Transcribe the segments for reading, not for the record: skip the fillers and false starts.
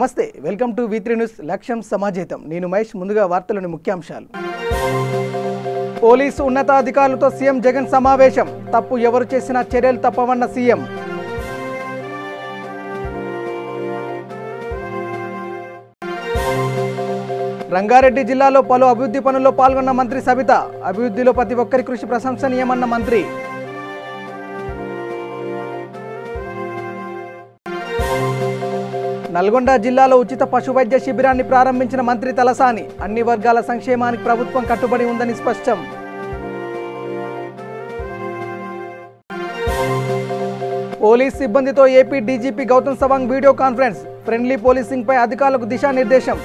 నమస్తే welcome to V3 news లక్ష్యం సమాజేతం నేను మహేష్ ముందుగా వార్తలోని ముఖ్యాంశాలు పోలీసు ఉన్నతాధికారులతో సీఎం జగన్ సమావేశం తప్పు ఎవరు చేసినా చర్యలు తప్పవన్న సీఎం రంగారెడ్డి జిల్లాలో పలు అభివృద్ధి పనుల్లో పాల్గొన్న మంత్రి సబిత అభివృద్ధిలో ప్రతి ఒక్కరి కృషి ప్రశంసనీయమన్న మంత్రి నల్గొండ జిల్లాలో ఉచిత పశు వైద్య శిబిరాన్ని ప్రారంభించిన మంత్రి తలసాని అన్ని వర్గాల సంక్షేమానికి ప్రభుత్వం కట్టుబడి ఉందని స్పష్టం పోలీస్ సిబ్బందితో AP DGP Gautam Sawang video conference friendly policing పై అధికారులకు దిశానిర్దేశం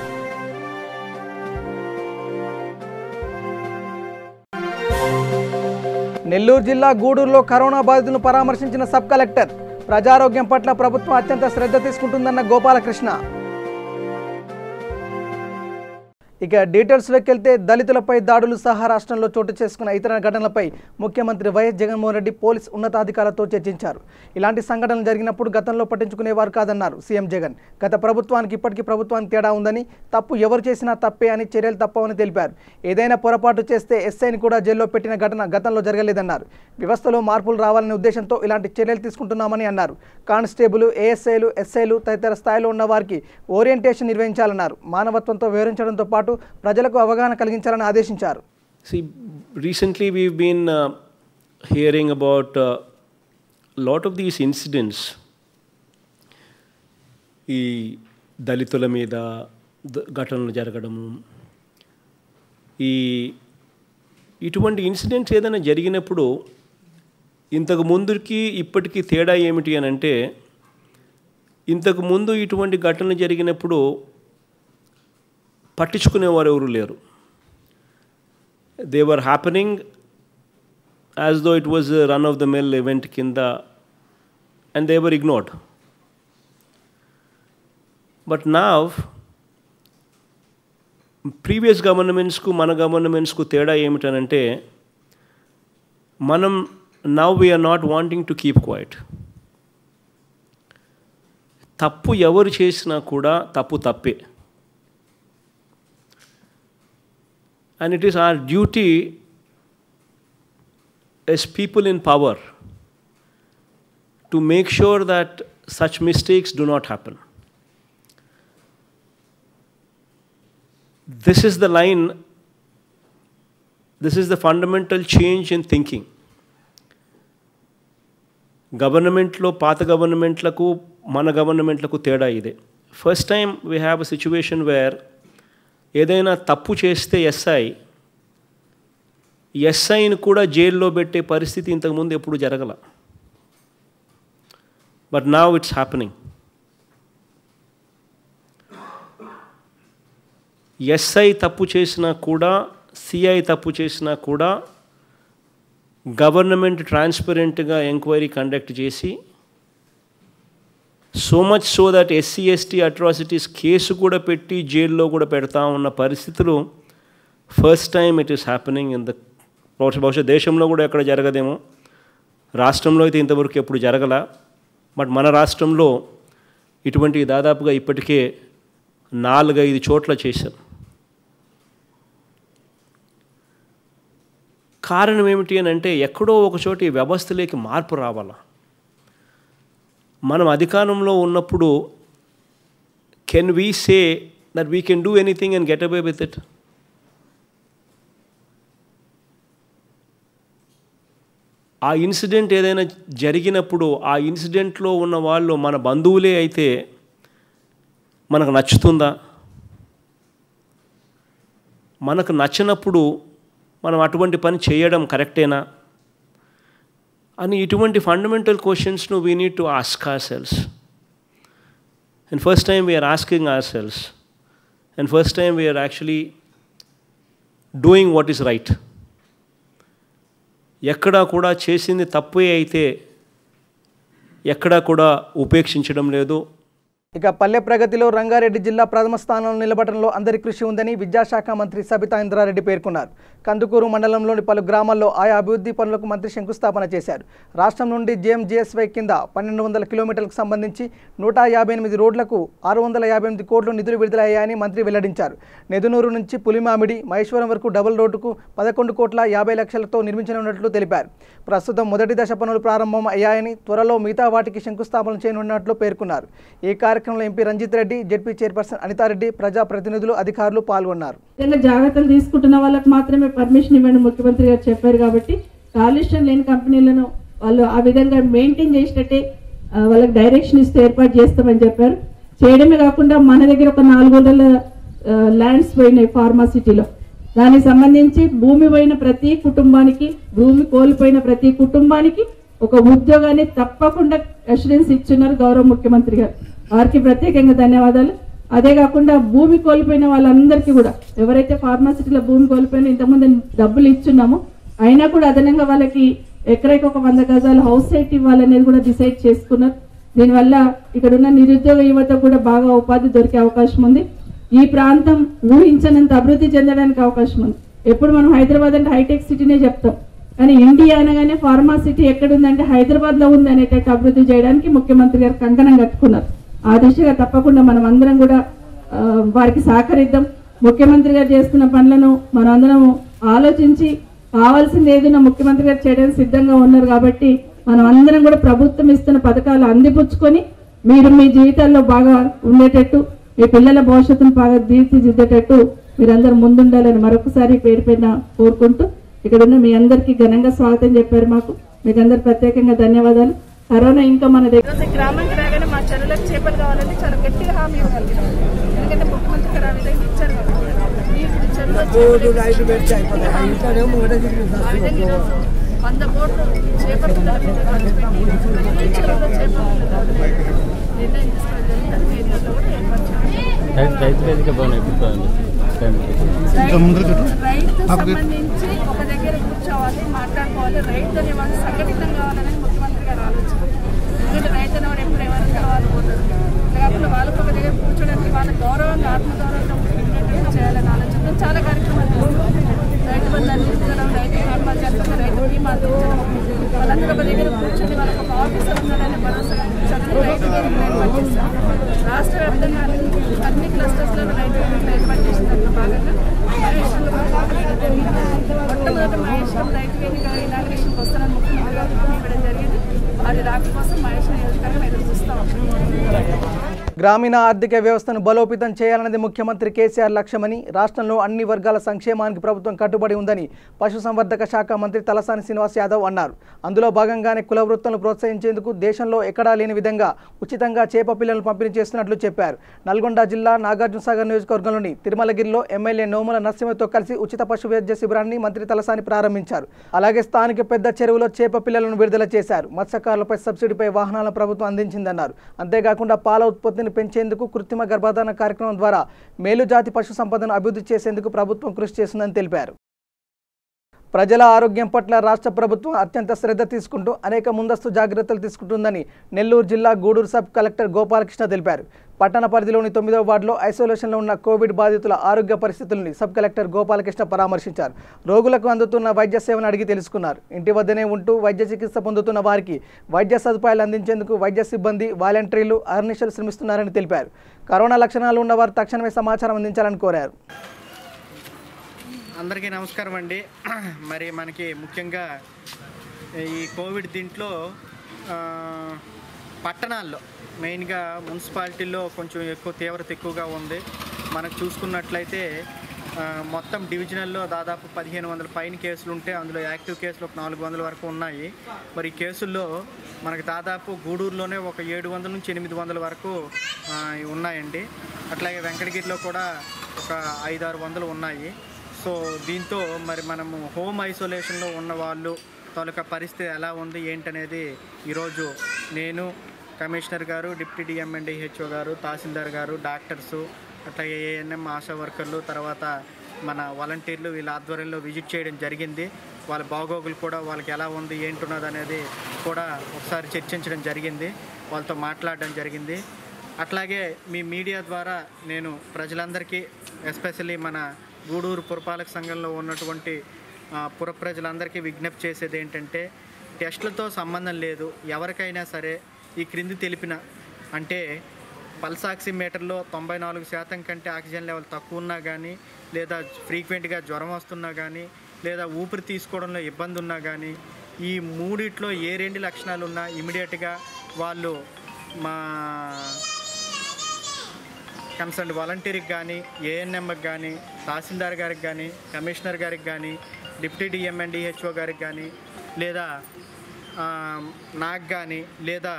నెల్లూరు జిల్లా గూడూరులో కరోనా బాధితులను పరామర్శించిన సబ్ కలెక్టర్ ప్రజారోగ్యం పట్ల ప్రభుత్వం అత్యంత శ్రద్ధ తీసుకుంటుందన్న గోపాలకృష్ణ ఇక డీటెయిల్స్లోకి వెళ్తే దళితులపై దాడులు సహా రాష్ట్రంలో చోటు చేసుకున్న ఇతర ఘటనలపై ముఖ్యమంత్రి వైఎస్ జగన్మోహన్ రెడ్డి పోలీస్ ఉన్నతాధికారులతో చర్చించారు. ఇలాంటి సంఘటనలు జరిగినప్పుడు గతంలో పట్టించుకునేవారు కాదన్నారు సీఎం జగన్. గత ప్రభుత్వానికి ఇప్పటికీ ప్రభుత్వానికి తేడా ఉందని, తప్పు ఎవరు చేసినా తప్పే అని చర్యలు తప్పవని తెలిపారు. ఏదైనా పొరపాటు చేస్తే ఎస్ఐని కూడా జైల్లో పెట్టిన ఘటన గతంలో జరగలేదన్నారు. వ్యవస్థలో మార్పులు రావాలనే ఉద్దేశంతో ఇలాంటి చర్యలు తీసుకుంటున్నామని అన్నారు. కానిస్టేబుల్, ఏఎస్ఐలు, ఎస్ఐలు తదితర స్థాయిలో ఉన్న వారికి ఓరియంటేషన్ నిర్వహించాలన్నారు. మానవత్వంతో వివరించడంతో పాటు ప్రజలకు అవగాహన కలిగించాలని ఆదేశించారు. See, recently we've been hearing about a lot of these incidents. ఈ దళితుల మీద ఘటనలు జరగడము, ఇటువంటి ఇన్సిడెంట్స్ ఏదైనా జరిగినప్పుడు ఇంతకు ముందుకి ఇప్పటికీ తేడా ఏమిటి అని అంటే, ఇంతకు ముందు ఇటువంటి ఘటనలు జరిగినప్పుడు పట్టించుకునేవారు ఎవరు లేరు. They were happening as though it was run of the mill event కింద, and they were ignored. But now previous గవర్నమెంట్స్కు మన గవర్నమెంట్స్కు తేడా ఏమిటనంటే, మనం now we're not wanting to keep quiet. తప్పు ఎవరు చేసినా కూడా తప్పు తప్పే. And it is our duty as people in power to make sure that such mistakes do not happen. This is the line, this is the fundamental change in thinking. Government-lo, paata government-laku, mana government-laku teda ide. First time we have a situation where ఏదైనా తప్పు చేస్తే ఎస్ఐని కూడా జైల్లో పెట్టే పరిస్థితి ఇంతకుముందు ఎప్పుడు జరగల. But now it's happening. SI తప్పు చేసినా కూడా, సిఐ తప్పు చేసినా కూడా గవర్నమెంట్ ట్రాన్స్పరెంట్గా ఎంక్వైరీ కండక్ట్ చేసి, so much so that SC ST atrocities case కూడా పెట్టి జైల్లో కూడా పెడతా ఉన్న పరిస్థితులు first time it is happening in the, బహుశా దేశంలో కూడా ఎక్కడ జరగదేమో, రాష్ట్రంలో అయితే ఇంతవరకు ఎప్పుడు జరగల. బట్ మన రాష్ట్రంలో ఇటువంటి దాదాపుగా ఇప్పటికే 4-5 చోట్ల చేశాం. కారణం ఏమిటి అని అంటే, ఎక్కడో ఒక చోట ఈ వ్యవస్థలోకి మార్పు రావాలా. మనం అధికారంలో ఉన్నప్పుడు can we say that we can do anything and get away with it? ఆ ఇన్సిడెంట్ ఏదైనా జరిగినప్పుడు ఆ ఇన్సిడెంట్లో ఉన్న వాళ్ళు మన బంధువులే అయితే మనకు నచ్చుతుందా? మనకు నచ్చినప్పుడు మనం అటువంటి పని చేయడం కరెక్టేనా అని ఇటువంటి ఫండమెంటల్ క్వశ్చన్స్ను we need to ask ourselves. And first time we're asking ourselves, and first time we're actually doing what is right. ఎక్కడా కూడా చేసింది తప్పే అయితే ఎక్కడా కూడా ఉపేక్షించడం లేదు. ఇక పల్లె ప్రగతిలో రంగారెడ్డి జిల్లా ప్రథమ స్థానంలో నిలబడడంలో అందరి కృషి ఉందని విద్యాశాఖ మంత్రి సబితా ఇంద్రారెడ్డి పేర్కొన్నారు. కందుకూరు మండలంలోని పలు గ్రామాల్లో ఆయా అభివృద్ధి పనులకు మంత్రి శంకుస్థాపన చేశారు. రాష్ట్రం నుండి JMGSY కింద 1200 కిలోమీటర్లకు సంబంధించి 158 రోడ్లకు 658 కోట్లు నిధులు విడుదలయ్యాయని మంత్రి వెల్లడించారు. నెదునూరు నుంచి పులిమామిడి మహేశ్వరం వరకు డబుల్ రోడ్డుకు 11 కోట్ల 50 లక్షలతో నిర్మించనున్నట్లు తెలిపారు. ప్రస్తుతం మొదటి దశ పనులు ప్రారంభం అయ్యాయని, త్వరలో మిగతా వాటికి శంకుస్థాపన చేయనున్నట్లు పేర్కొన్నారు. ఈ కార్యక్రమంలో MP Ranjith Reddy, ZP chairperson Anitha Reddy, ప్రజాప్రతినిధులు, అధికారులు పాల్గొన్నారు. జాగ్రత్తలు తీసుకుంటున్న వాళ్ళకి మాత్రమే పర్మిషన్ ఇవ్వండి ముఖ్యమంత్రి గారు చెప్పారు. కాబట్టి కాలుష్యం లేని కంపెనీలను వాళ్ళు ఆ విధంగా మెయింటైన్ చేసేటట్టే వాళ్ళకి డైరెక్షన్ ఇస్తూ ఏర్పాటు చేస్తామని చెప్పారు. చేయడమే కాకుండా మన దగ్గర ఒక 400 ల్యాండ్స్ పోయినాయి ఫార్మాసిటీలో. దానికి సంబంధించి భూమి పోయిన ప్రతి కుటుంబానికి, భూమి కోల్పోయిన ప్రతి కుటుంబానికి ఒక ఉద్యోగాన్ని తప్పకుండా అష్యూరెన్స్ ఇచ్చున్నారు గౌరవ ముఖ్యమంత్రి గారు. వారికి ప్రత్యేకంగా ధన్యవాదాలు. అదే కాకుండా భూమి కోల్పోయిన వాళ్ళందరికీ కూడా, ఎవరైతే ఫార్మాసిటీలో భూమి కోల్పోయినా ఇంతకుముందు డబ్బులు ఇచ్చున్నామో అయినా కూడా అదనంగా వాళ్ళకి ఎకరైకి ఒక 100 గజాలు హౌస్ సైట్ ఇవ్వాలనేది కూడా డిసైడ్ చేసుకున్నారు. దీనివల్ల ఇక్కడ ఉన్న నిరుద్యోగ యువత కూడా బాగా ఉపాధి దొరికే అవకాశం ఉంది. ఈ ప్రాంతం ఊహించనంత అభివృద్ధి చెందడానికి అవకాశం ఉంది. ఎప్పుడు మనం హైదరాబాద్ అంటే హైటెక్ సిటీనే చెప్తాం, కానీ ఇండియా అనగానే ఫార్మా సిటీ ఎక్కడుందంటే హైదరాబాద్లో ఉంది అనేటట్టు అభివృద్ధి చేయడానికి ముఖ్యమంత్రి గారు కంకణం కట్టుకున్నారు. ఆ దిశగా తప్పకుండా మనం అందరం కూడా వారికి సహకరిద్దాం. ముఖ్యమంత్రి గారు చేస్తున్న పనులను మనం అందరం ఆలోచించి కావాల్సింది ఏదైనా ముఖ్యమంత్రి గారు చేయడానికి సిద్ధంగా ఉన్నారు. కాబట్టి మనం అందరం కూడా ప్రభుత్వం ఇస్తున్న పథకాలు అందిపుచ్చుకొని మీరు మీ జీవితాల్లో బాగా ఉండేటట్టు, మీ పిల్లల భవిష్యత్తును బాగా తీర్చిదిద్దేటట్టు మీరందరూ ముందుండాలని మరొకసారి పేరు పైన కోరుకుంటూ, ఇక్కడ ఉన్న మీ అందరికీ ఘనంగా స్వాగతం చెప్పారు. మీకు అందరు ప్రత్యేకంగా ధన్యవాదాలు. కరోనా ఇంకా మన దగ్గర గ్రామానికి రాగానే మా చెరువులకు చేపలు కావాలని చాలా గట్టిగా హామీ ఇవ్వగలిగినాం. ఎందుకంటే ముఖ్యమంత్రి గారు ఆ విధంగా ఇచ్చారు కదా. ఈ చెరువులో 100 కోట్లు చేపల పిల్లల మీద ఖర్చు పెట్టి ఈ చెరువులో చేపల నిర్ణయం తీసుకోవడం రైతు సంబంధించి ఒక దగ్గర కూర్చోవాలి, మాట్లాడుకోవాలి. రైతు అనేవాడు సంఘటితం కావాలని ముఖ్యమంత్రి గారు ఆలోచన. ఎందుకంటే రైతు అనేవాడు ఎప్పుడు ఎవరైనా తర్వాత పోతాడు. కాకుండా వాళ్ళకు ఒక దగ్గర కూర్చోడానికి వాళ్ళ గౌరవంగా, ఆత్మగౌరవంగా ఉండేటట్టు చేయాలని ఆలోచన చాలా కార్యక్రమాలు చేస్తాం. రైతు బంధు అందించడం, రైతు ఆత్మహత్య, రైతు బీమా అందించడం, వాళ్ళందరూ ఒక దగ్గర కూర్చొని వాళ్ళకి ఒక ఆఫీసర్ ఉన్నాడని భరోసా కల్పించాలని రైతు వేదికలు ఏర్పాటు చేస్తాం. రాష్ట్ర వ్యాప్తంగా అన్ని క్లస్టర్స్లో రైతు వేదికలు ఏర్పాటు చేసిన దాంట్లో భాగంగా మహేశ్వరంలో మొట్టమొదటి మహేశ్వరం రైతు వేదిక ఇనాగ్రేషన్కి వస్తానని ముఖ్యమంత్రి గారు హామీ ఇవ్వడం జరిగింది. వారి రాక కోసం మహేశ్వరం నియోజకవర్గం ఎదురు చూస్తాం. గ్రామీణ ఆర్థిక వ్యవస్థను బలోపేతం చేయాలన్నది ముఖ్యమంత్రి కేసీఆర్ లక్ష్యమని, రాష్ట్రంలో అన్ని వర్గాల సంక్షేమానికి ప్రభుత్వం కట్టుబడి ఉందని పశుసంవర్ధక శాఖ మంత్రి తలసాని శ్రీనివాస్ యాదవ్ అన్నారు. అందులో భాగంగానే కుల వృత్తులను ప్రోత్సహించేందుకు దేశంలో ఎక్కడా లేని విధంగా ఉచితంగా చేప పిల్లలను పంపిణీ చేస్తున్నట్లు చెప్పారు. నల్గొండ జిల్లా నాగార్జునసాగర్ నియోజకవర్గంలోని తిరుమలగిరిలో ఎమ్మెల్యే నోముల నరసింహతో కలిసి ఉచిత పశు వైద్య శిబిరాన్ని మంత్రి తలసాని ప్రారంభించారు. అలాగే స్థానిక పెద్ద చెరువులో చేప పిల్లలను విడుదల చేశారు. మత్స్యకారులపై సబ్సిడీపై వాహనాల ప్రభుత్వం అందించిందన్నారు. అంతేకాకుండా పాల ఉత్పత్తిని పెంచేందుకు కృత్రిమ గర్భధారణ కార్యక్రమం ద్వారా మేలుజాతి పశు సంపదను అభివృద్ధి చేసేందుకు ప్రభుత్వం కృషి చేస్తుందని తెలిపారు. ప్రజల ఆరోగ్యం పట్ల రాష్ట్ర ప్రభుత్వం అత్యంత శ్రద్ధ తీసుకుంటూ అనేక ముందస్తు జాగ్రత్తలు తీసుకుంటుందని నెల్లూరు జిల్లా గూడూరు సబ్ కలెక్టర్ గోపాలకృష్ణ తెలిపారు. పట్టణ పరిధిలోని 9వ వార్డులో ఐసోలేషన్లో ఉన్న కోవిడ్ బాధితుల ఆరోగ్య పరిస్థితులను సబ్ కలెక్టర్ గోపాలకృష్ణ పరామర్శించారు. రోగులకు అందుతున్న వైద్య సేవను అడిగి తెలుసుకున్నారు. ఇంటి వద్దనే ఉంటూ వైద్య చికిత్స పొందుతున్న వారికి వైద్య సదుపాయాలు అందించేందుకు వైద్య సిబ్బంది, వాలంటీర్లు అహర్నిశలు శ్రమిస్తున్నారని తెలిపారు. కరోనా లక్షణాలు ఉన్నవారు తక్షణమే సమాచారం అందించాలని కోరారు. అందరికీ నమస్కారం అండి. మరి మనకి ముఖ్యంగా ఈ కోవిడ్ దీంట్లో పట్టణాల్లో మెయిన్గా మున్సిపాలిటీల్లో కొంచెం తీవ్రత ఎక్కువగా ఉంది. మనకు చూసుకున్నట్లయితే మొత్తం డివిజనల్లో దాదాపు 1500 పైన కేసులు ఉంటే అందులో యాక్టివ్ కేసులు ఒక 400 వరకు ఉన్నాయి. మరి ఈ కేసుల్లో మనకి దాదాపు గూడూరులోనే ఒక 700 నుంచి 800 వరకు ఉన్నాయండి. అట్లాగే వెంకటగిరిలో కూడా ఒక 500-600 ఉన్నాయి. సో దీంతో మరి మనము హోమ్ ఐసోలేషన్లో ఉన్న వాళ్ళు తాలూకా పరిస్థితి ఎలా ఉంది ఏంటనేది ఈరోజు నేను, కమిషనర్ గారు, డిప్యూటీ డిఎంఎన్డిహెచ్ఓ గారు, తహసీల్దార్ గారు, డాక్టర్సు, అట్లాగే ఏఎన్ఎం, ఆశా వర్కర్లు, తర్వాత మన వాలంటీర్లు వీళ్ళ ఆధ్వర్యంలో విజిట్ చేయడం జరిగింది. వాళ్ళ బాగోగులు కూడా వాళ్ళకి ఎలా ఉంది ఏంటున్నది అనేది కూడా ఒకసారి చర్చించడం జరిగింది, వాళ్ళతో మాట్లాడడం జరిగింది. అట్లాగే మీ మీడియా ద్వారా నేను ప్రజలందరికీ, ఎస్పెషల్లీ మన గూడూరు పురపాలక సంఘంలో ఉన్నటువంటి పుర ప్రజలందరికీ విజ్ఞప్తి చేసేది ఏంటంటే, టెస్టులతో సంబంధం లేదు. ఎవరికైనా సరే ఈ క్రింది తెలిపిన అంటే పల్స్ ఆక్సిమీటర్లో 94% కంటే ఆక్సిజన్ లెవెల్ తక్కువ ఉన్నా కానీ, లేదా ఫ్రీక్వెంట్గా జ్వరం వస్తున్నా కానీ, లేదా ఊపిరి తీసుకోవడంలో ఇబ్బంది ఉన్నా కానీ, ఈ మూడిట్లో ఏ 2 లక్షణాలు ఉన్నా ఇమీడియట్గా వాళ్ళు మా కన్సర్న్ వాలంటీర్కి కానీ, ఏఎన్ఎంకి కానీ, తహసీల్దార్ గారికి కానీ, కమిషనర్ గారికి కానీ, డిప్యూటీ డిఎంఎన్డిహెచ్ఓ గారికి కానీ, లేదా నాకు కానీ, లేదా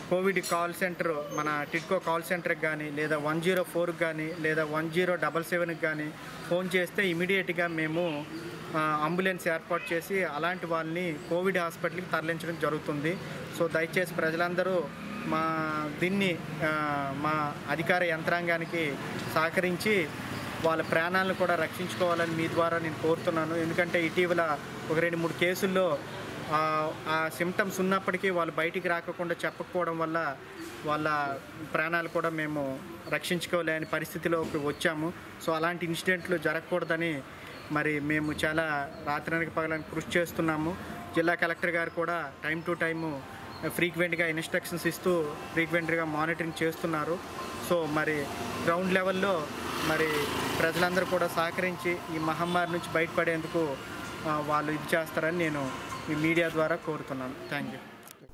కోవిడ్ కాల్ సెంటర్ మన టిడ్కో కాల్ సెంటర్కి కానీ, లేదా 104కి కానీ, లేదా 1077కి కానీ ఫోన్ చేస్తే ఇమీడియట్గా మేము అంబులెన్స్ ఏర్పాటు చేసి అలాంటి వాళ్ళని కోవిడ్ హాస్పిటల్కి తరలించడం జరుగుతుంది. సో దయచేసి ప్రజలందరూ దీన్ని మా అధికార యంత్రాంగానికి సహకరించి వాళ్ళ ప్రాణాలను కూడా రక్షించుకోవాలని మీ ద్వారా నేను కోరుతున్నాను. ఎందుకంటే ఇటీవల ఒక 2-3 కేసుల్లో ఆ సిమ్టమ్స్ ఉన్నప్పటికీ వాళ్ళు బయటికి రాకుండా చెప్పకపోవడం వల్ల వాళ్ళ ప్రాణాలు కూడా మేము రక్షించుకోలేని పరిస్థితిలోకి వచ్చాము. సో అలాంటి ఇన్సిడెంట్లు జరగకూడదని మరి మేము చాలా రాత్రికి పగలని కృషి చేస్తున్నాము. జిల్లా కలెక్టర్ గారు కూడా టైం టు టైము ఫ్రీక్వెంట్గా ఇన్స్ట్రక్షన్స్ ఇస్తూ ఫ్రీక్వెంట్గా మానిటరింగ్ చేస్తున్నారు. సో మరి గ్రౌండ్ లెవెల్లో మరి ప్రజలందరూ కూడా సహకరించి ఈ మహమ్మారి నుంచి బయటపడేందుకు వాళ్ళు ఇది చేస్తారని నేను ఈ మీడియా ద్వారా కోరుతున్నాను. Thank you.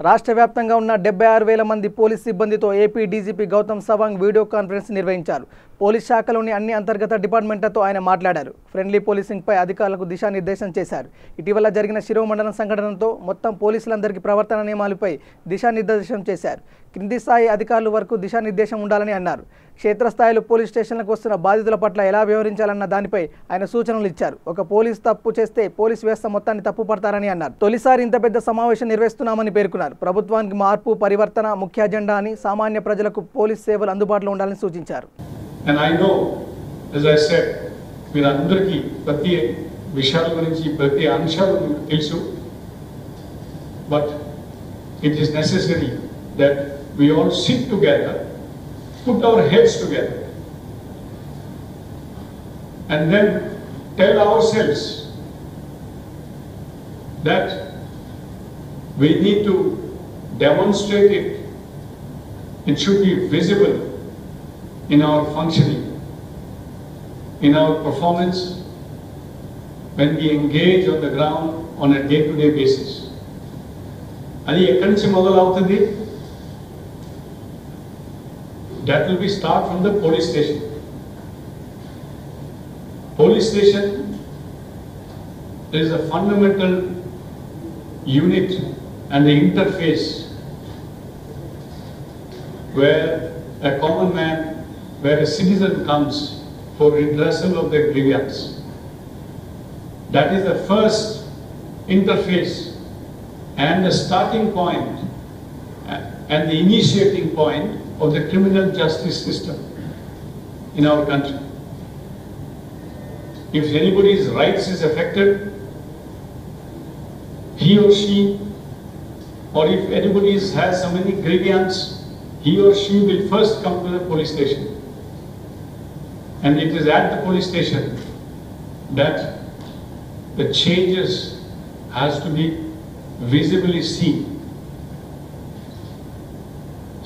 రాష్ట్ర వ్యాప్తంగా ఉన్న 76,000 మంది పోలీస్ సిబ్బందితో AP DGP Gautam Sawang video conference నిర్వహించారు. పోలీస్ శాఖలోని అన్ని అంతర్గత డిపార్ట్మెంట్లతో ఆయన మాట్లాడారు. ఫ్రెండ్లీ పోలీసింగ్పై అధికారులకు దిశానిర్దేశం చేశారు. ఇటీవల జరిగిన శిరోమండలం సంఘటనతో మొత్తం పోలీసులందరికీ ప్రవర్తన నియమాలపై దిశానిర్దేశం చేశారు. క్రింది స్థాయి అధికారుల వరకు దిశానిర్దేశం ఉండాలని అన్నారు. క్షేత్రస్థాయిలో పోలీస్ స్టేషన్లకు వస్తున్న బాధితుల పట్ల ఎలా వ్యవహరించాలన్న దానిపై ఆయన సూచనలు ఇచ్చారు. ఒక పోలీస్ తప్పు చేస్తే పోలీస్ వ్యవస్థ మొత్తాన్ని తప్పు పడతారని అన్నారు. తొలిసారి ఇంత పెద్ద సమావేశం నిర్వహిస్తున్నామని పేర్కొన్నారు. ప్రభుత్వానికి మార్పు పరివర్తన ముఖ్య అజెండా అని, సామాన్య ప్రజలకు పోలీస్ సేవలు అందుబాటులో ఉండాలని సూచించారు. And I know, as I said, మీరందరికీ ప్రతి విషయాల గురించి ప్రతి అంశాలు తెలుసు. But it is necessary that we all sit together, put our heads together, and then tell ourselves that we need to demonstrate it. It should be visible in our functioning, in our performance, when we engage on the ground on a day-to-day basis. అది ఎక్కడి నుంచి మొదలవుతుంది? That will be start from the police station. Police station is a fundamental unit and the interface where a common man, where a citizen comes for redressal of their grievance. That is the first interface and the starting point and the initiating point of the criminal justice system in our country. If anybody's rights is affected, he or she, or if anybody has some any grievance, he or she will first come to the police station. And it is at the police station that the changes has to be visibly seen.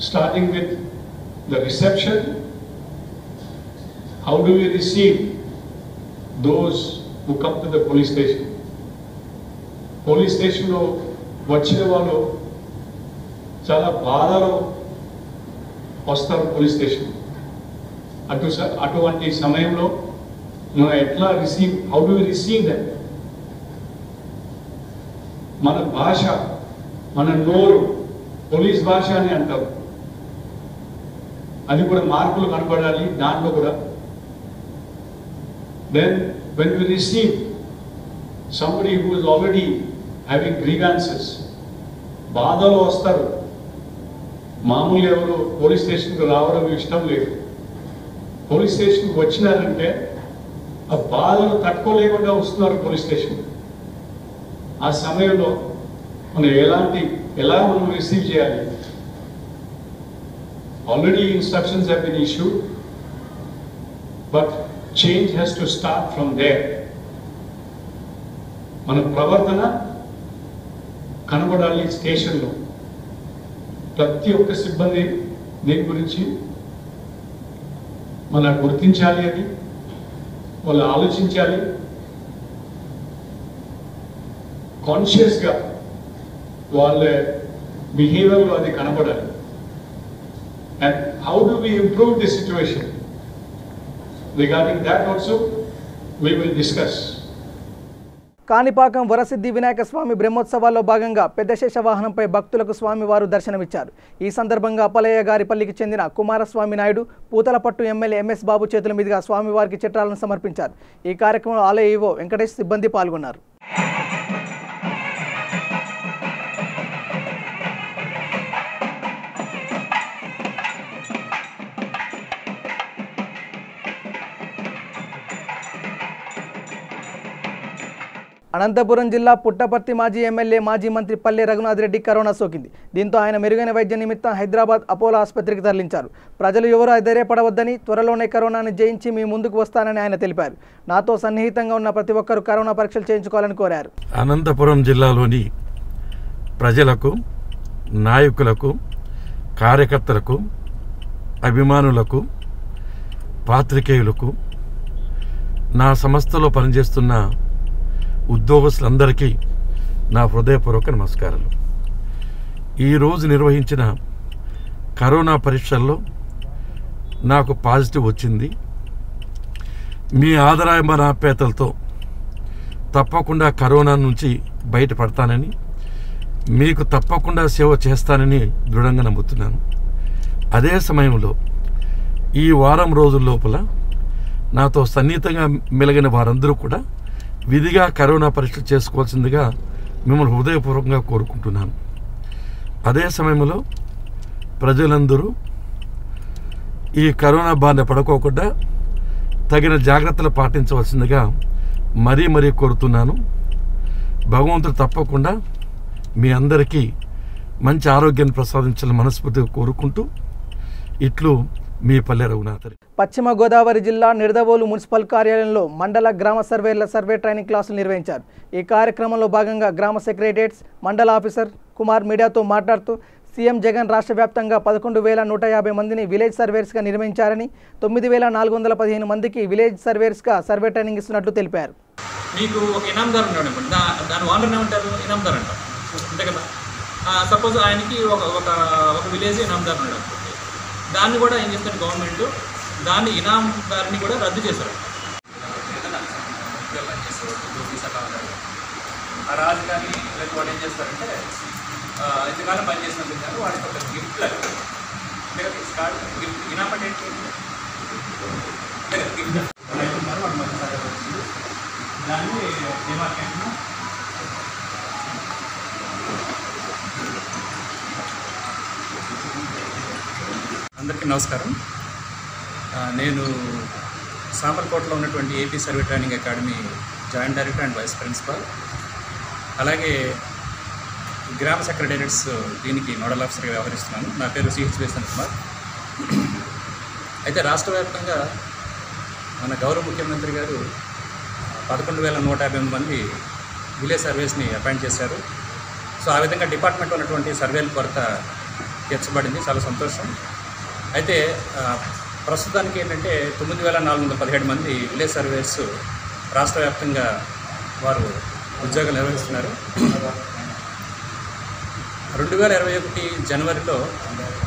Starting with the reception, how do we receive those who come to the police station? Police station lo vachina vallu chala baadalo vastaru police station. అటువంటి సమయంలో మనం ఎట్లా how do we receive that? మన భాష, మన నోరు police భాష అని అంటారు. అది కూడా మార్పులు కనపడాలి దాంట్లో కూడా. Then when we receive somebody who is already having grievances, బాధలో వస్తారు. మామూలు ఎవరు పోలీస్ స్టేషన్కి రావడం ఇష్టం లేదు. పోలీస్ స్టేషన్కి వచ్చినారంటే ఆ బాధను తట్టుకోలేకుండా వస్తున్నారు పోలీస్ స్టేషన్. ఆ సమయంలో మనం ఎలా మనం రిసీవ్ చేయాలి? Already instructions have been issued, but change has to start from there. మన ప్రవర్తన కనబడాలి స్టేషన్లో. ప్రతి ఒక్క సిబ్బంది దీని గురించి మనం గుర్తించాలి, అని వాళ్ళు ఆలోచించాలి, కాన్షియస్గా వాళ్ళ బిహేవియర్లో అది కనబడాలి. And how do we improve the situation, regarding that also we will discuss. Kanipakam Varasiddhi Vinayaka Swami బ్రహ్మోత్సవాల్లో భాగంగా పెద్ద శేష వాహనంపై భక్తులకు స్వామివారు దర్శనమిచ్చారు. ఈ సందర్భంగా అప్పలయ్య గారిపల్లికి చెందిన కుమారస్వామి నాయుడు పూతలపట్టు ఎమ్మెల్యే ఎంఎస్ బాబు చేతుల మీదుగా స్వామివారికి చిత్రాలను సమర్పించారు. ఈ కార్యక్రమంలో ఆలయ ఈవో వెంకటేష్ సిబ్బంది పాల్గొన్నారు. అనంతపురం జిల్లా పుట్టపర్తి మాజీ ఎమ్మెల్యే మాజీ మంత్రి పల్లె రఘునాథ్ రెడ్డి కరోనా సోకింది. దీంతో ఆయన మెరుగైన వైద్య నిమిత్తం హైదరాబాద్ అపోలో ఆసుపత్రికి తరలించారు. ప్రజలు ఎవరూ ధైర్యపడవద్దని, త్వరలోనే కరోనాను జయించి మీ ముందుకు వస్తానని ఆయన తెలిపారు. నాతో సన్నిహితంగా ఉన్న ప్రతి ఒక్కరూ కరోనా పరీక్షలు చేయించుకోవాలని కోరారు. అనంతపురం జిల్లాలోని ప్రజలకు, నాయకులకు, కార్యకర్తలకు, అభిమానులకు, పాత్రికేయులకు, నా సంస్థలో పనిచేస్తున్న ఉద్యోగస్తులందరికీ నా హృదయపూర్వక నమస్కారాలు. ఈరోజు నిర్వహించిన కరోనా పరీక్షల్లో నాకు పాజిటివ్ వచ్చింది. మీ ఆదరాభిమానాప్యాయతలతో తప్పకుండా కరోనా నుంచి బయటపడతానని, మీకు తప్పకుండా సేవ చేస్తానని దృఢంగా నమ్ముతున్నాను. అదే సమయంలో ఈ వారం రోజుల లోపల నాతో సన్నిహితంగా మెలిగిన వారందరూ కూడా విధిగా కరోనా పరీక్షలు చేసుకోవాల్సిందిగా మిమ్మల్ని హృదయపూర్వకంగా కోరుకుంటున్నాను. అదే సమయంలో ప్రజలందరూ ఈ కరోనా బారిన పడుకోకుండా తగిన జాగ్రత్తలు పాటించవలసిందిగా మరీ కోరుతున్నాను. భగవంతుడు తప్పకుండా మీ అందరికీ మంచి ఆరోగ్యాన్ని ప్రసాదించాలని మనస్ఫూర్తిగా కోరుకుంటూ ఇట్లు మీ పల్లె రఘునాథ్. పశ్చిమ గోదావరి జిల్లా నిడదవోలు మున్సిపల్ కార్యాలయంలో మండల గ్రామ సర్వేల సర్వే ట్రైనింగ్ క్లాసులు నిర్వహించారు. ఈ కార్యక్రమంలో భాగంగా గ్రామ సెక్రటరియట్స్ మండల ఆఫీసర్ కుమార్ మీడియాతో మాట్లాడుతూ సీఎం జగన్ రాష్ట్ర వ్యాప్తంగా 11,150 మందిని విలేజ్ సర్వేర్స్గా నిర్వహించారని, 9,415 మందికి విలేజ్ సర్వేర్స్గా సర్వే ట్రైనింగ్ ఇస్తున్నట్లు తెలిపారు. మీకు ఒక ఇనాందారు ఉన్నాడు, దాని ఓనర్ ఏమంటారు, ఇనాందారు అంటారు అంతే కదా. సపోజ్ ఆయనకి ఒక విలేజ్ ఇనాందారు ఉన్నాడు అనుకోండి, దాన్ని కూడా ఏం చేస్తారు గవర్నమెంట్, దాన్ని ఇనాందారిని కూడా రద్దు చేశారు. ఆ రాజు కానీ లేకపోతే వాళ్ళు ఏం చేస్తారంటే ఇంతకాలం పనిచేసినందుకు కానీ వాడికి ఒక గిఫ్ట్ లాగా గిఫ్ట్ ఇనాం అంటే గిఫ్ట్ దాన్ని డిమార్కేషన్ అందరికీ నమస్కారం. నేను సామర్లకోటలో ఉన్నటువంటి AP survey training academy joint director and vice principal, అలాగే గ్రామ సెక్రటేరియట్స్ దీనికి నోడల్ ఆఫీసర్గా వ్యవహరిస్తున్నాను. నా పేరు సిహెచ్ వేసన్ కుమార్. అయితే రాష్ట్ర వ్యాప్తంగా మన గౌరవ ముఖ్యమంత్రి గారు 11,158 మంది విలేజ్ సర్వేస్ని అపాయింట్ చేశారు. సో ఆ విధంగా డిపార్ట్మెంట్లో ఉన్నటువంటి సర్వేల కొరత తీర్చబడింది, చాలా సంతోషం. అయితే ప్రస్తుతానికి ఏంటంటే 9,417 మంది విలేజ్ సర్వేస్ రాష్ట్ర వ్యాప్తంగా వారు ఉద్యోగాలు నిర్వహిస్తున్నారు. 2021 జనవరిలో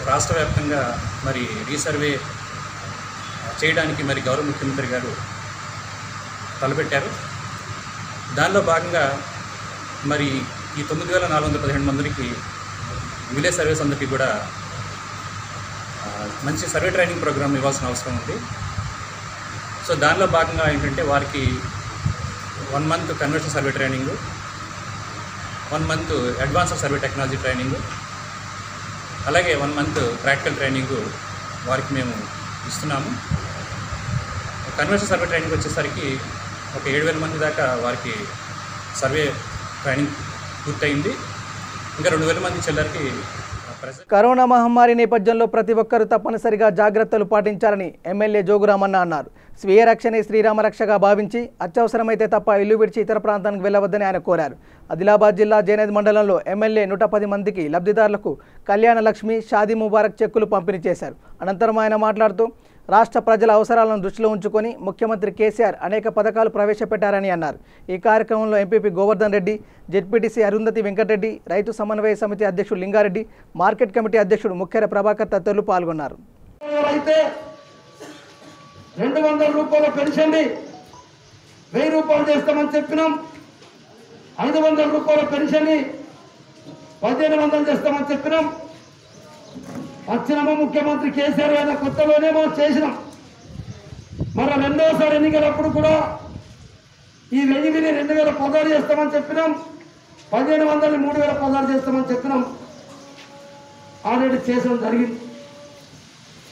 రాష్ట్ర వ్యాప్తంగా మరి రీసర్వే చేయడానికి మరి గౌరవ ముఖ్యమంత్రి గారు తలపెట్టారు. దానిలో భాగంగా మరి ఈ 9,417 మందికి విలేజ్ సర్వేస్ అందరికీ కూడా మంచి సర్వే ట్రైనింగ్ ప్రోగ్రామ్ ఇవ్వాల్సిన అవసరం ఉంది. సో దానిలో భాగంగా ఏంటంటే వారికి 1 month conversion survey training, 1 month advanced survey technology training, అలాగే 1 మంత్ ప్రాక్టికల్ ట్రైనింగు వారికి మేము ఇస్తున్నాము. కన్వర్షన్ సర్వే ట్రైనింగ్ వచ్చేసరికి ఒక 7,000 మంది దాకా వారికి సర్వే ట్రైనింగ్ పూర్తయింది. ఇంకా 2,000 మంది చిల్లరికి కరోనా మహమ్మారి నేపథ్యంలో ప్రతి ఒక్కరూ తప్పనిసరిగా జాగ్రత్తలు పాటించాలని ఎమ్మెల్యే జోగురామన్న అన్నారు. స్వీయ రక్షణే శ్రీరామ రక్షగా భావించి అత్యవసరమైతే తప్ప ఇల్లు విడిచి ఇతర ప్రాంతానికి వెళ్లవద్దని ఆయన కోరారు. ఆదిలాబాద్ జిల్లా జైనద్ మండలంలో ఎమ్మెల్యే 110 మందికి లబ్ధిదారులకు కళ్యాణ లక్ష్మి, షాదీ ముబారక్ చెక్కులు పంపిణీ చేశారు. అనంతరం ఆయన మాట్లాడుతూ రాష్ట్ర ప్రజల అవసరాలను దృష్టిలో ఉంచుకొని ముఖ్యమంత్రి కేసీఆర్ అనేక పథకాలు ప్రవేశపెట్టారని అన్నారు. ఈ కార్యక్రమంలో ఎంపీపీ గోవర్ధన్ రెడ్డి, జెడ్పీటీసీ అరుంధతి వెంకటరెడ్డి, రైతు సమన్వయ సమితి అధ్యక్షుడు లింగారెడ్డి, మార్కెట్ కమిటీ అధ్యక్షుడు ముఖ్యర ప్రభాకర్ తదితరులు పాల్గొన్నారు. 200 రూపాయల పెన్షన్ 1000 రూపాయలు చేస్తామని చెప్పినాం. 500 రూపాయల పెన్షన్ 1500 చేస్తామని చెప్పినాం. వచ్చినామో ముఖ్యమంత్రి కేసీఆర్ గారి కొత్తలోనే మనం చేసినాం. మరి రెండోసారి ఎన్నికలప్పుడు కూడా ఈ 1000ని 2016 చేస్తామని చెప్పినాం. 1500ని 3016 చేస్తామని చెప్పినాం. ఆల్రెడీ చేయడం జరిగింది.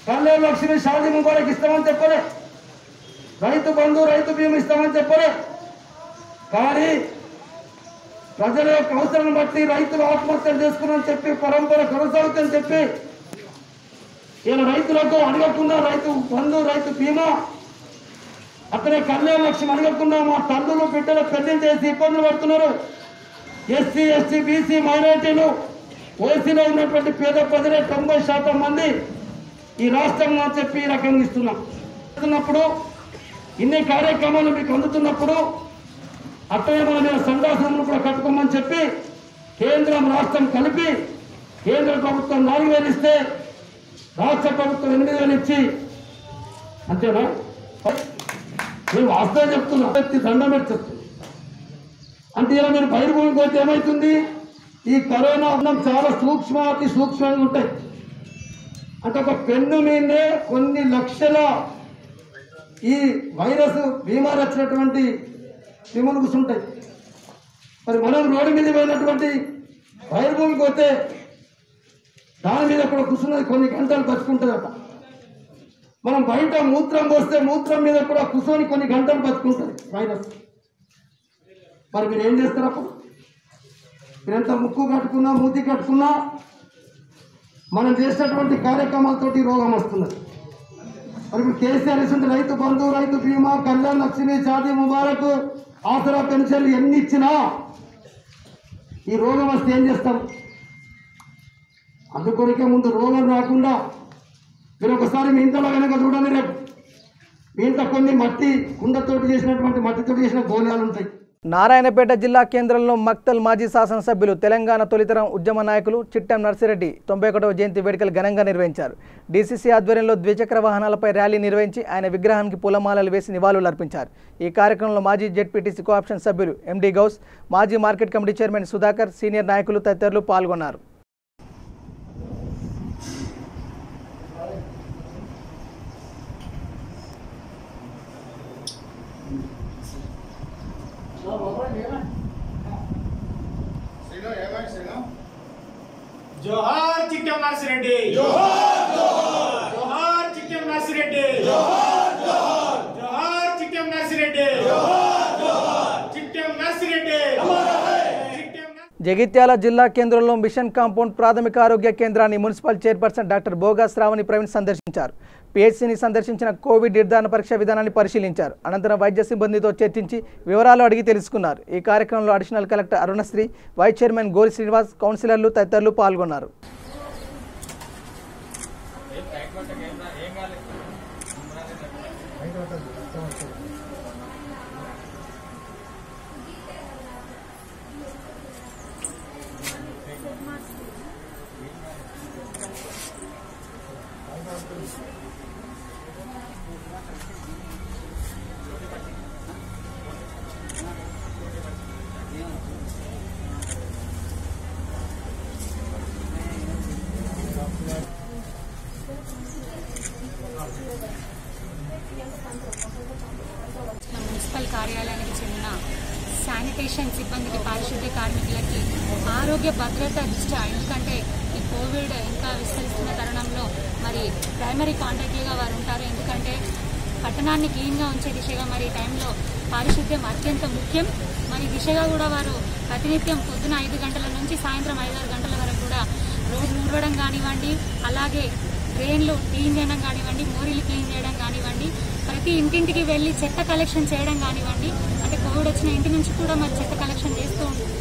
కళ్యాణ లక్ష్మి, షాదీ ముబారక్ ఇస్తామని చెప్పలే, రైతు బంధు, రైతు బీమా ఇస్తామని చెప్పలే. కానీ ప్రజల యొక్క అవసరాన్ని బట్టి రైతులు ఆత్మహత్యలు చేసుకున్నారని చెప్పి పరంపర కొనసాగుతుందని చెప్పి ఇలా రైతులకు అడగకుండా రైతు బంధు, రైతు బీమా, అక్కడే కళ్యాణ లక్ష్యం అడగకుండా మా తల్లులు బిడ్డలు పెళ్లి చేసి ఇబ్బందులు పడుతున్నారు. ఎస్సీ, ఎస్టీ, బీసీ, మైనారిటీలు, ఓసీలో ఉన్నటువంటి పేద ప్రజలే 90% మంది ఈ రాష్ట్రంలో చెప్పి ఈ రకంగా ఇస్తున్నప్పుడు ఇన్ని కార్యక్రమాలు మీకు అందుతున్నప్పుడు అట్టనే మన సంఘాసనలు కూడా కట్టుకోమని చెప్పి కేంద్రం రాష్ట్రం కలిపి కేంద్ర ప్రభుత్వం 4000 ఇస్తే రాష్ట్ర ప్రభుత్వం 8000 ఇచ్చి, అంతేనా? నేను వాస్తవం చెప్తున్నా, దండం పెట్టి చెప్తున్నా. అంటే ఇలా మీరు బహిర్భూమికి పోతే ఏమవుతుంది? ఈ కరోనా చాలా అతి సూక్ష్మంగా ఉంటాయి. అంటే ఒక పెన్ను మీదే కొన్ని లక్షల ఈ వైరస్ బీమారు వచ్చినటువంటి క్రిములు కూర్చుంటాయి. మరి మనం రోడ్డు మీద పోయినటువంటి బహిర్భూమికి పోతే దాని మీద కూడా కూర్చున్నది కొన్ని గంటలు బతుకుంటుందట. మనం బయట మూత్రం పోస్తే మూత్రం మీద కూడా కూర్చొని కొన్ని గంటలు బతుకుంటుంది వైరస్. మరి మీరు ఏం చేస్తారు అప్పుడు? మీరెంత ముక్కు కట్టుకున్నా, మూతి కట్టుకున్నా మనం చేసినటువంటి కార్యక్రమాలతోటి రోగం వస్తున్నది. మరి ఇప్పుడు కేసీఆర్ ఇస్తుంటే రైతు బంధు, రైతు బీమా, కళ్యాణ లక్ష్మి, షాదీ ముబారక్, ఆసరా పెన్షన్లు ఎన్ని ఇచ్చినా ఈ రోగం వస్తే ఏం చేస్తాం? అందుకొరికే ముందు రోగం రాకుండా మీరు ఒకసారి మీ ఇంట్లో కనుక చూడండి. రేపు మీ ఇంట్లో కొన్ని మట్టి కుండతోటి చేసినటువంటి మట్టితోటి చేసిన గోళాలు ఉంటాయి. నారాయణపేట జిల్లా కేంద్రంలో మక్తల్ మాజీ శాసనసభ్యులు, తెలంగాణ తొలితరం ఉద్యమ నాయకులు చిట్టెం నర్సిరెడ్డి 91వ జయంతి వేడుకలు ఘనంగా నిర్వహించారు. డీసీసీ ఆధ్వర్యంలో ద్విచక్ర వాహనాలపై ర్యాలీ నిర్వహించి ఆయన విగ్రహానికి పూలమాలలు వేసి నివాళులు అర్పించారు. ఈ కార్యక్రమంలో మాజీ జెడ్పీటీసీ కోఆప్షన్ సభ్యులు ఎండి గౌస్, మాజీ market committee chairman Sudhakar, senior నాయకులు తదితరులు పాల్గొన్నారు. जोहार चिट्टम नर्सिरेड्डी, जोहार जोहार, जोहार चिट्टम नर्सिरेड्डी, जोहार जोहार, जोहार चिट्टम नर्सिरेड्डी, जोहार जोहार, चिट्टम नर्सिरेड्डी हमारा है. జగిత్యాల జిల్లా కేంద్రంలో మిషన్ కాంపౌండ్ ప్రాథమిక ఆరోగ్య కేంద్రాన్ని municipal chairperson doctor బోగా Shravani Praveen సందర్శించారు. పిహెచ్సిని సందర్శించిన కోవిడ్ నిర్ధారణ పరీక్ష విధానాన్ని పరిశీలించారు. అనంతరం వైద్య సిబ్బందితో చర్చించి వివరాలు అడిగి తెలుసుకున్నారు. ఈ కార్యక్రమంలో additional collector Arunasri, vice chairman Gori Srinivas, కౌన్సిలర్లు తదితరులు పాల్గొన్నారు. మున్సిపల్ కార్యాలయానికి చెందిన శానిటేషన్ సిబ్బందికి, పారిశుద్ధ్య కార్మికులకి ఆరోగ్య భద్రత దృష్ట్యా, ఎందుకంటే ఈ కోవిడ్ ఇంకా విస్తరిస్తున్న తరుణంలో మరి ప్రైమరీ కాంటాక్ట్లుగా వారు ఉంటారు. ఎందుకంటే పట్టణాన్ని క్లీన్గా ఉంచే దిశగా మరి ఈ టైంలో పారిశుద్ధ్యం అత్యంత ముఖ్యం. మరి దిశగా కూడా వారు ప్రతినిత్యం పొద్దున 5 గంటల నుంచి సాయంత్రం 5-6 గంటల వరకు కూడా రోడ్లు ఊడవడం కానివ్వండి, అలాగే డ్రైన్లు క్లీన్ చేయడం కానివ్వండి, మోరీలు క్లీన్ చేయడం కానివ్వండి, ప్రతి ఇంటింటికి వెళ్ళి చెత్త కలెక్షన్ చేయడం కానివ్వండి. అంటే కోవిడ్ వచ్చిన ఇంటి నుంచి కూడా మరి చెత్త కలెక్షన్ చేస్తూ ఉంటుంది.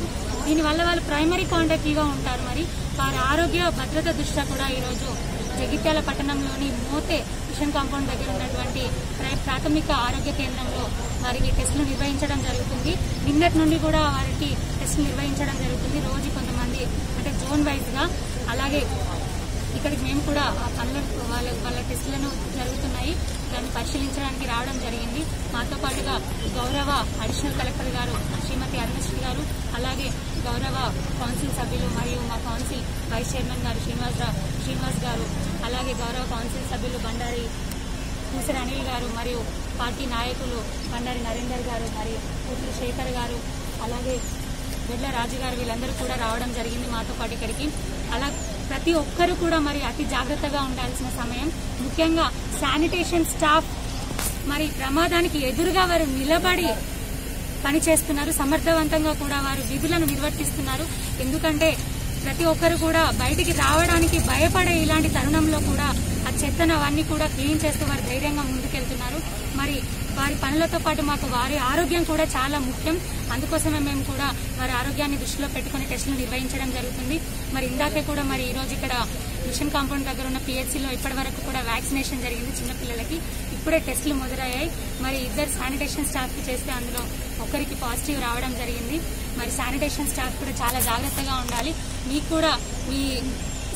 దీనివల్ల వాళ్ళు ప్రైమరీ కాంటాక్ట్గా ఉంటారు. మరి వారి ఆరోగ్య భద్రత దృష్ట్యా కూడా ఈరోజు జగిత్యాల పట్టణంలోని మోతే మిషన్ కాంపౌండ్ దగ్గర ఉన్నటువంటి ప్రాథమిక ఆరోగ్య కేంద్రంలో వారికి టెస్టులు నిర్వహించడం జరుగుతుంది. నిన్నటి నుండి కూడా వారికి టెస్టులు నిర్వహించడం జరుగుతుంది. రోజు కొంతమంది అంటే జోన్ వైజ్గా. అలాగే ఇక్కడికి మేము కూడా వాళ్ళ టెస్టులను జరుగుతున్నాయి, దాన్ని పరిశీలించడానికి రావడం జరిగింది. మాతో పాటుగా గౌరవ అడిషనల్ కలెక్టర్ గారు శ్రీమతి అరుణశ్రీ గారు, అలాగే గౌరవ కౌన్సిల్ సభ్యులు మరియు మా కౌన్సిల్ వైస్ చైర్మన్ గారు శ్రీనివాస్ గారు, అలాగే గౌరవ కౌన్సిల్ సభ్యులు బండారి పూసరి అనిల్ గారు, మరియు పార్టీ నాయకులు బండారి నరేందర్ గారు, మరియు పూసరి శేఖర్ గారు, అలాగే వెడ్ల రాజు గారు, వీళ్ళందరూ కూడా రావడం జరిగింది మాతో పాటు ఇక్కడికి. అలా ప్రతి ఒక్కరు కూడా మరి అతి జాగ్రత్తగా ఉండాల్సిన సమయం. ముఖ్యంగా శానిటేషన్ స్టాఫ్ మరి ప్రమాదానికి ఎదురుగా వారు నిలబడి పనిచేస్తున్నారు. సమర్థవంతంగా కూడా వారు విధులను నిర్వర్తిస్తున్నారు. ఎందుకంటే ప్రతి ఒక్కరు కూడా బయటికి రావడానికి భయపడే ఇలాంటి తరుణంలో కూడా ఆ చెత్తను అవన్నీ కూడా క్లీన్ చేస్తూ వారు ధైర్యంగా ముందుకెళ్తున్నారు. మరి వారి పనులతో పాటు మాకు వారి ఆరోగ్యం కూడా చాలా ముఖ్యం. అందుకోసమే మేము కూడా వారి ఆరోగ్యాన్ని దృష్టిలో పెట్టుకుని టెస్టులు నిర్వహించడం జరుగుతుంది. మరి ఇందాకే కూడా మరి ఈరోజు ఇక్కడ మిషన్ కాంపౌండ్ దగ్గర ఉన్న పిహెచ్సిలో ఇప్పటి వరకు కూడా వ్యాక్సినేషన్ జరిగింది చిన్నపిల్లలకి. ఇప్పుడే టెస్టులు మొదలయ్యాయి. మరి 2 శానిటేషన్ స్టాఫ్కి చేస్తే అందులో ఒకరికి పాజిటివ్ రావడం జరిగింది. మరి శానిటేషన్ స్టాఫ్ కూడా చాలా జాగ్రత్తగా ఉండాలి. మీకు కూడా మీ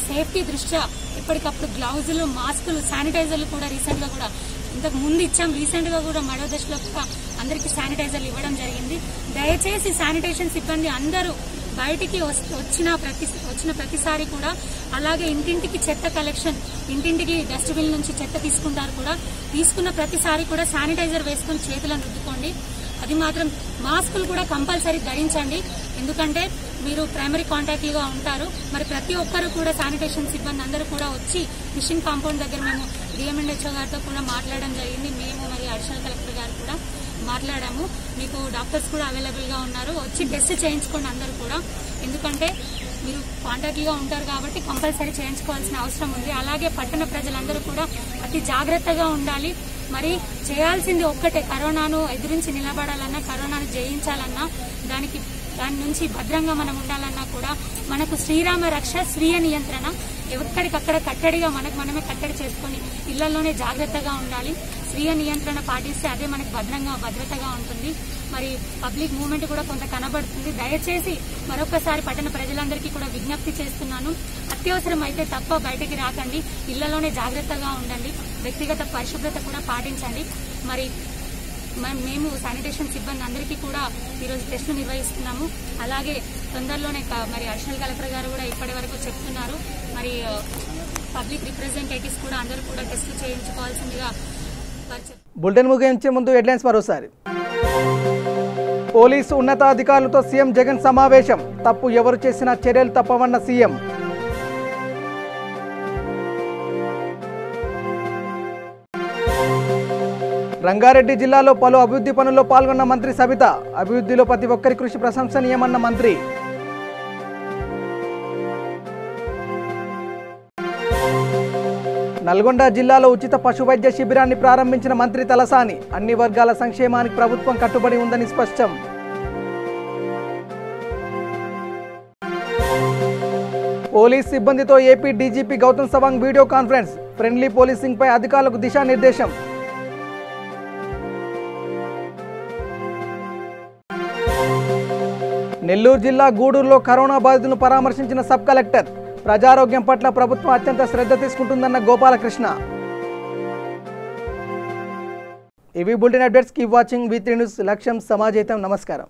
సేఫ్టీ దృష్ట్యా ఎప్పటికప్పుడు గ్లౌజులు, మాస్కులు, శానిటైజర్లు కూడా రీసెంట్గా కూడా ఇంతకు ముందు ఇచ్చాం. రీసెంట్గా కూడా మరో దశలో కూడా అందరికీ శానిటైజర్లు ఇవ్వడం జరిగింది. దయచేసి శానిటేషన్ సిబ్బంది అందరూ బయటికి వచ్చిన ప్రతిసారి కూడా, అలాగే ఇంటింటికి చెత్త కలెక్షన్, ఇంటింటికి డస్ట్బిన్ నుంచి చెత్త తీసుకుంటారు కూడా, తీసుకున్న ప్రతిసారి కూడా శానిటైజర్ వేసుకుని చేతులను రుద్దుకోండి. అది మాత్రం మాస్కులు కూడా కంపల్సరీ ధరించండి. ఎందుకంటే మీరు ప్రైమరీ కాంటాక్ట్గా ఉంటారు. మరి ప్రతి ఒక్కరు కూడా శానిటేషన్ సిబ్బంది అందరూ కూడా వచ్చి మిషన్ కాంపౌండ్ దగ్గర మేము డిఎంఎండ్హెచ్ఓ గారితో కూడా మాట్లాడడం జరిగింది. మేము మరి అడిషనల్ కలెక్టర్ గారు కూడా మాట్లాడాము. మీకు డాక్టర్స్ కూడా అవైలబుల్గా ఉన్నారు, వచ్చి టెస్ట్ చేయించుకోండి అందరూ కూడా. ఎందుకంటే మీరు కాంటాక్ట్గా ఉంటారు కాబట్టి కంపల్సరీ చేయించుకోవాల్సిన అవసరం ఉంది. అలాగే పట్టణ ప్రజలందరూ కూడా అతి జాగ్రత్తగా ఉండాలి. మరి చేయాల్సింది ఒక్కటే, కరోనాను ఎదిరించి నిలబడాలన్నా, కరోనాను జయించాలన్నా, దాని నుంచి భద్రంగా మనం ఉండాలన్నా కూడా మనకు శ్రీరామ రక్ష, స్వీయ నియంత్రణ. ఎక్కడికక్కడ కట్టడిగా మనమే కట్టడి చేసుకొని ఇళ్లలోనే జాగ్రత్తగా ఉండాలి. స్వీయ నియంత్రణ పాటిస్తే అదే మనకు భద్రతగా ఉంటుంది. మరి పబ్లిక్ మూవ్మెంట్ కూడా కొంత కనబడుతుంది. దయచేసి మరొకసారి పట్టణ ప్రజలందరికీ కూడా విజ్ఞప్తి చేస్తున్నాను, అత్యవసరం అయితే తప్ప బయటికి రాకండి, ఇళ్లలోనే జాగ్రత్తగా ఉండండి, వ్యక్తిగత పరిశుభ్రత కూడా పాటించండి. మరి మేము శానిటేషన్ సిబ్బంది అందరికీ కూడా ఈరోజు టెస్టులు నిర్వహిస్తున్నాము. అలాగే తొందరలోనే మరి అడిషనల్ కలెక్టర్ గారు కూడా ఇప్పటి వరకు చెప్తున్నారు. మరి పబ్లిక్ రిప్రజెంటేటివ్స్ కూడా అందరూ కూడా టెస్టులు చేయించుకోవాల్సిందిగా. బులెటిన్ ముగించే ముందు హెడ్లైన్స్ మరోసారి. పోలీసు ఉన్నతాధికారులతో సీఎం జగన్ సమావేశం, తప్పు ఎవరు చేసినా చర్యలు తప్పవన్న సీఎం. రంగారెడ్డి జిల్లాలో పలు అభివృద్ధి పనుల్లో పాల్గొన్న మంత్రి సబిత, అభివృద్ధిలో ప్రతి ఒక్కరి కృషి ప్రశంసనీయమన్న మంత్రి. నల్గొండ జిల్లాలో ఉచిత పశు వైద్య శిబిరాన్ని ప్రారంభించిన మంత్రి తలసాని, అన్ని వర్గాల సంక్షేమానికి ప్రభుత్వం కట్టుబడి ఉందని స్పష్టం. పోలీస్ సిబ్బందితో AP DGP Gautam Sawang video conference, friendly policing పై అధికారులకు దిశానిర్దేశం. నెల్లూరు జిల్లా గూడూరులో కరోనా బాధితులను పరామర్శించిన సబ్ కలెక్టర్, ప్రజారోగ్యం పట్ల ప్రభుత్వం అత్యంత శ్రద్ధ తీసుకుంటుందన్న గోపాలకృష్ణ. ఇవి bulletin updates. Keep watching V3 news. లక్ష్యం సమాజహితం. నమస్కారం.